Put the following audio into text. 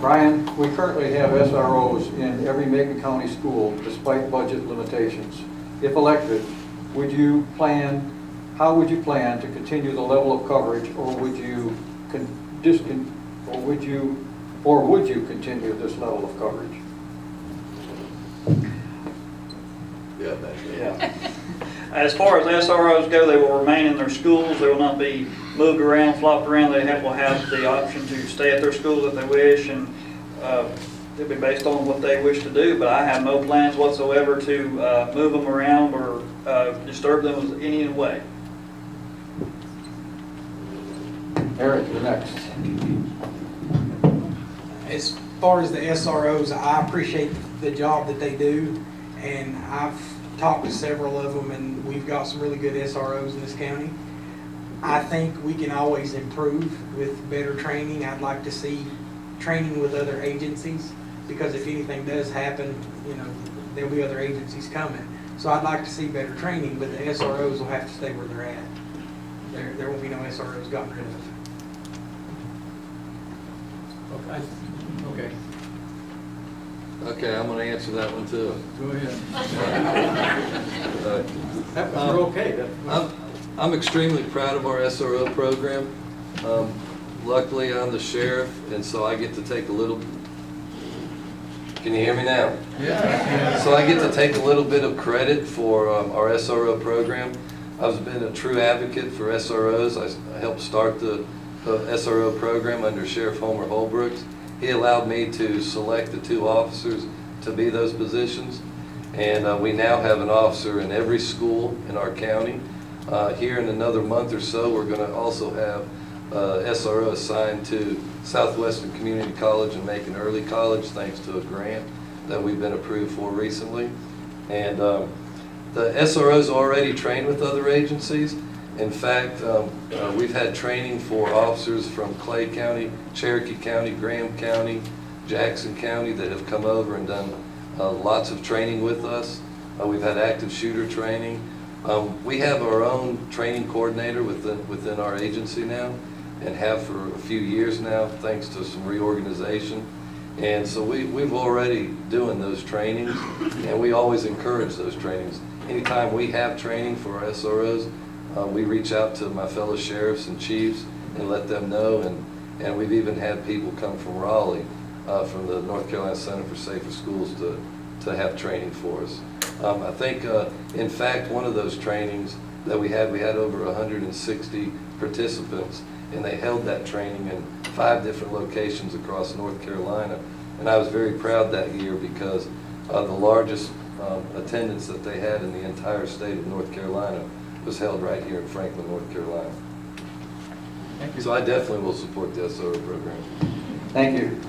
Brian, we currently have SROs in every Macon County school despite budget limitations. If elected, how would you plan to continue the level of coverage, or would you continue this level of coverage? Yeah, that's it. Yeah. As far as SROs go, they will remain in their schools. They will not be moved around, flopped around. They will have the option to stay at their schools if they wish, and it'll be based on what they wish to do. But I have no plans whatsoever to move them around or disturb them in any way. Eric, you're next. As far as the SROs, I appreciate the job that they do, and I've talked to several of them, and we've got some really good SROs in this county. I think we can always improve with better training. I'd like to see training with other agencies, because if anything does happen, you know, there'll be other agencies coming. So I'd like to see better training, but the SROs will have to stay where they're at. There won't be no SROs gotten rid of. Okay. Okay, I'm gonna answer that one too. Go ahead. Uh, We're okay. I'm extremely proud of our SRO program. Luckily, I'm the sheriff, and so I get to take a little, can you hear me now? Yeah. So I get to take a little bit of credit for our SRO program. I've been a true advocate for SROs. I helped start the SRO program under Sheriff Homer Holbrooks. He allowed me to select the 2 officers to be those positions, and we now have an officer in every school in our county. Here in another month or so, we're going to also have SRO assigned to Southwestern Community College and Macon Early College, thanks to a grant that we've been approved for recently. And the SROs already train with other agencies. In fact, we've had training for officers from Clay County, Cherokee County, Graham County, Jackson County that have come over and done lots of training with us. We've had active shooter training. We have our own training coordinator within our agency now, and have for a few years now, thanks to some reorganization. And so we've already doing those trainings, and we always encourage those trainings. Anytime we have training for our SROs, we reach out to my fellow sheriffs and chiefs and let them know, and we've even had people come from Raleigh, from the North Carolina Center for Safer Schools to have training for us. I think, in fact, one of those trainings that we had over 160 participants, and they held that training in 5 different locations across North Carolina. And I was very proud that year because the largest attendance that they had in the entire state of North Carolina was held right here in Franklin, North Carolina. Thank you. So I definitely will support the SRO program. Thank you.